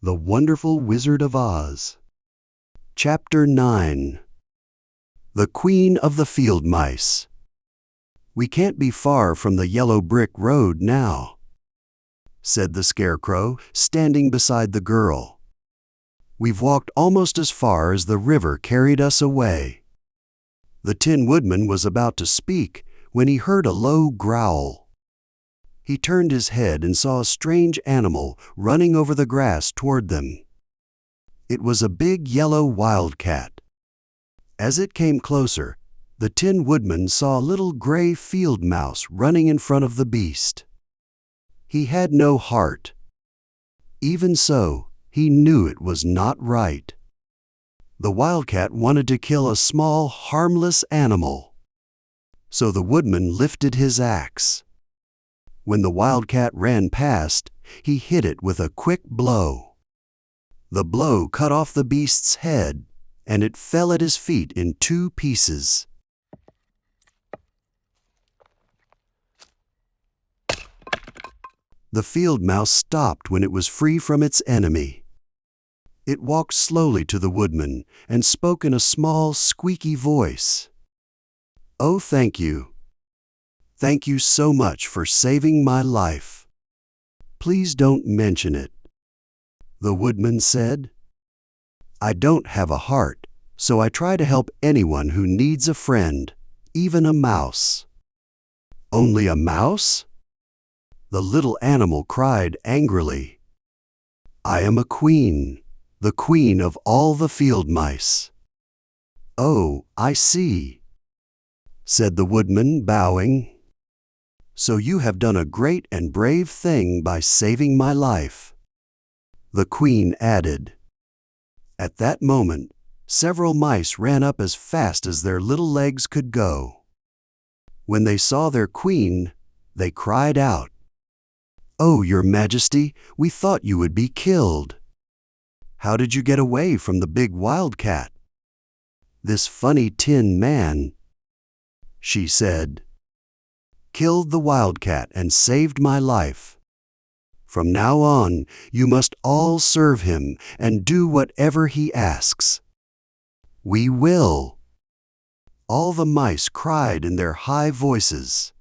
The Wonderful Wizard of Oz. Chapter 9. The Queen of the Field Mice. "We can't be far from the yellow brick road now," said the Scarecrow, standing beside the girl. "We've walked almost as far as the river carried us away." The Tin Woodman was about to speak when he heard a low growl. He turned his head and saw a strange animal running over the grass toward them. It was a big yellow wildcat. As it came closer, the Tin Woodman saw a little gray field mouse running in front of the beast. He had no heart. Even so, he knew it was not right. The wildcat wanted to kill a small, harmless animal. So the woodman lifted his axe. When the wildcat ran past, he hit it with a quick blow. The blow cut off the beast's head, and it fell at his feet in 2 pieces. The field mouse stopped when it was free from its enemy. It walked slowly to the woodman and spoke in a small, squeaky voice. "Oh, thank you. Thank you so much for saving my life. Please don't mention it," the woodman said. "I don't have a heart, so I try to help anyone who needs a friend, even a mouse." "Only a mouse?" The little animal cried angrily. "I am a queen, the queen of all the field mice." "Oh, I see," said the woodman, bowing. "So you have done a great and brave thing by saving my life," the queen added. At that moment, several mice ran up as fast as their little legs could go. When they saw their queen, they cried out, "Oh, Your Majesty, we thought you would be killed. How did you get away from the big wildcat?" "This funny tin man," she said, "killed the wildcat and saved my life. From now on, you must all serve him and do whatever he asks." "We will," all the mice cried in their high voices.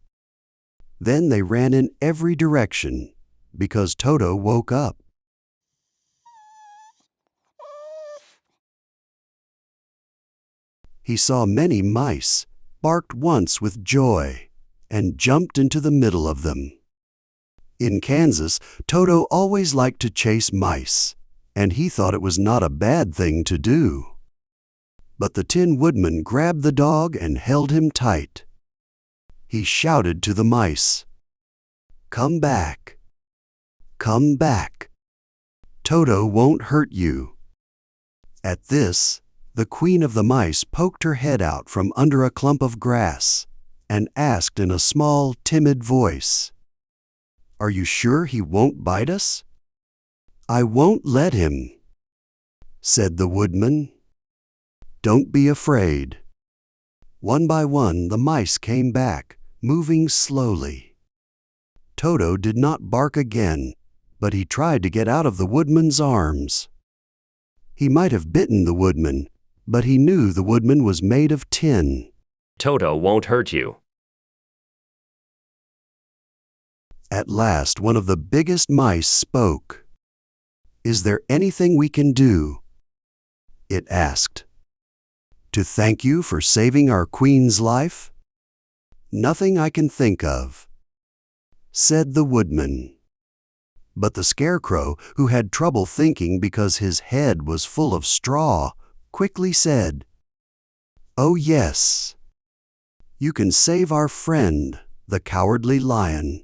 Then they ran in every direction because Toto woke up. He saw many mice, barked once with joy, and jumped into the middle of them. In Kansas, Toto always liked to chase mice, and he thought it was not a bad thing to do. But the Tin Woodman grabbed the dog and held him tight. He shouted to the mice, "Come back! Come back! Toto won't hurt you." At this, the queen of the mice poked her head out from under a clump of grass and asked in a small, timid voice, "Are you sure he won't bite us?" "I won't let him," said the woodman. "Don't be afraid." One by one, the mice came back, moving slowly. Toto did not bark again, but he tried to get out of the woodman's arms. He might have bitten the woodman, but he knew the woodman was made of tin. "Toto won't hurt you." At last, one of the biggest mice spoke. "Is there anything we can do?" it asked. "To thank you for saving our queen's life?" "Nothing I can think of," said the woodman. But the Scarecrow, who had trouble thinking because his head was full of straw, quickly said, "Oh yes. You can save our friend, the Cowardly Lion.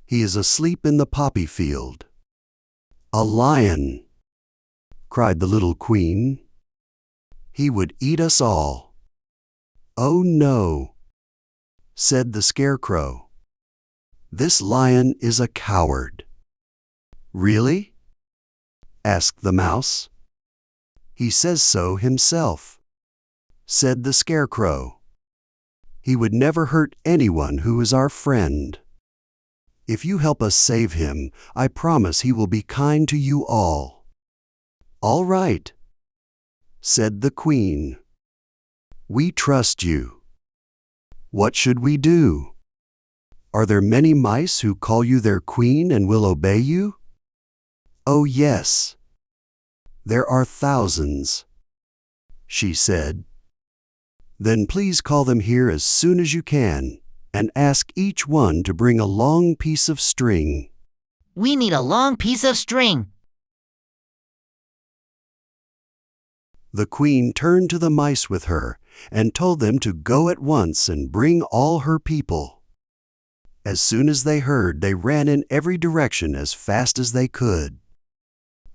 He is asleep in the poppy field." "A lion!" cried the little queen. "He would eat us all." "Oh no," said the Scarecrow. "This lion is a coward." "Really?" asked the mouse. "He says so himself," said the Scarecrow. "He would never hurt anyone who is our friend. If you help us save him, I promise he will be kind to you all." "All right," said the Queen. "We trust you. What should we do? Are there many mice who call you their queen and will obey you?" "Oh yes, there are thousands," she said. "Then please call them here as soon as you can, and ask each one to bring a long piece of string." We need a long piece of string. The Queen turned to the mice with her and told them to go at once and bring all her people. As soon as they heard, they ran in every direction as fast as they could.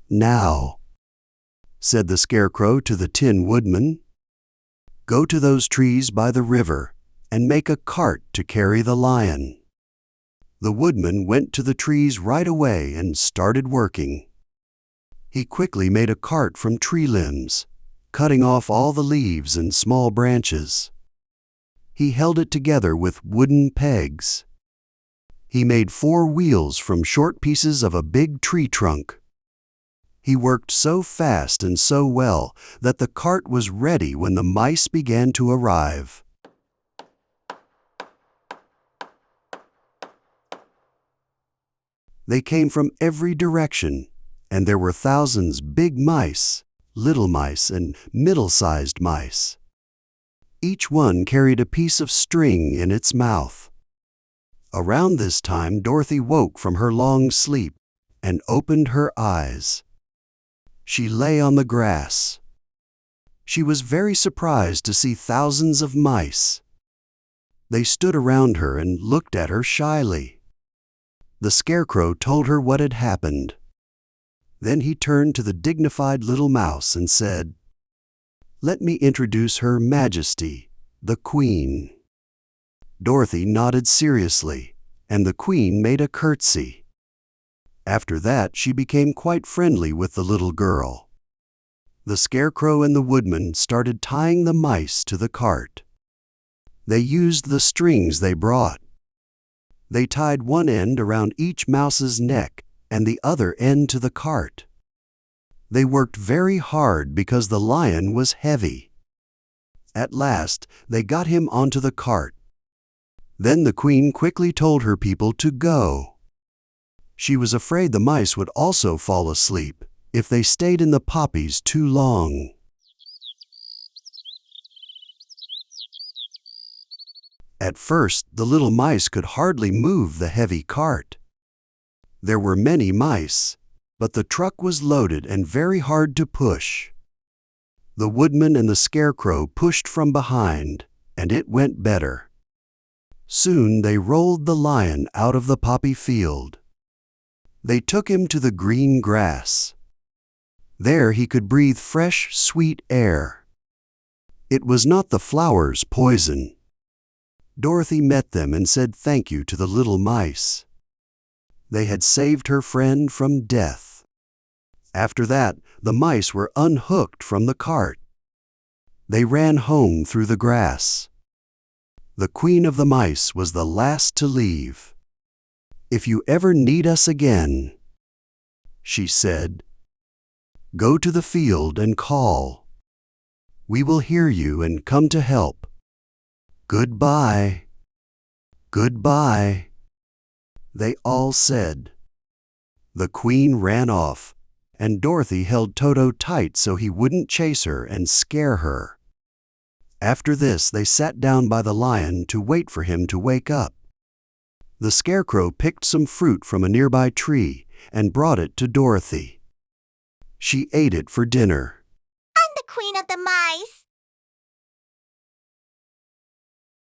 "Now," said the Scarecrow to the Tin Woodman, "go to those trees by the river and make a cart to carry the lion." The Woodman went to the trees right away and started working. He quickly made a cart from tree limbs, cutting off all the leaves and small branches. He held it together with wooden pegs. He made 4 wheels from short pieces of a big tree trunk. He worked so fast and so well that the cart was ready when the mice began to arrive. They came from every direction, and there were thousands big mice, little mice, and middle-sized mice. Each one carried a piece of string in its mouth. Around this time, Dorothy woke from her long sleep and opened her eyes. She lay on the grass. She was very surprised to see thousands of mice. They stood around her and looked at her shyly. The Scarecrow told her what had happened. Then he turned to the dignified little mouse and said, "Let me introduce Her Majesty, the Queen." Dorothy nodded seriously, and the Queen made a curtsy. After that, she became quite friendly with the little girl. The Scarecrow and the Woodman started tying the mice to the cart. They used the strings they brought. They tied one end around each mouse's neck and the other end to the cart. They worked very hard because the lion was heavy. At last, they got him onto the cart. Then the Queen quickly told her people to go. She was afraid the mice would also fall asleep if they stayed in the poppies too long. At first, the little mice could hardly move the heavy cart. There were many mice, but the truck was loaded and very hard to push. The Woodman and the Scarecrow pushed from behind, and it went better. Soon they rolled the lion out of the poppy field. They took him to the green grass. There he could breathe fresh, sweet air. It was not the flowers' poison. Dorothy met them and said thank you to the little mice. They had saved her friend from death. After that, the mice were unhooked from the cart. They ran home through the grass. The Queen of the Mice was the last to leave. "If you ever need us again," she said, "go to the field and call. We will hear you and come to help. Goodbye. Goodbye," they all said. The Queen ran off, and Dorothy held Toto tight so he wouldn't chase her and scare her. After this, they sat down by the lion to wait for him to wake up. The Scarecrow picked some fruit from a nearby tree and brought it to Dorothy. She ate it for dinner. I'm the Queen of the Mice.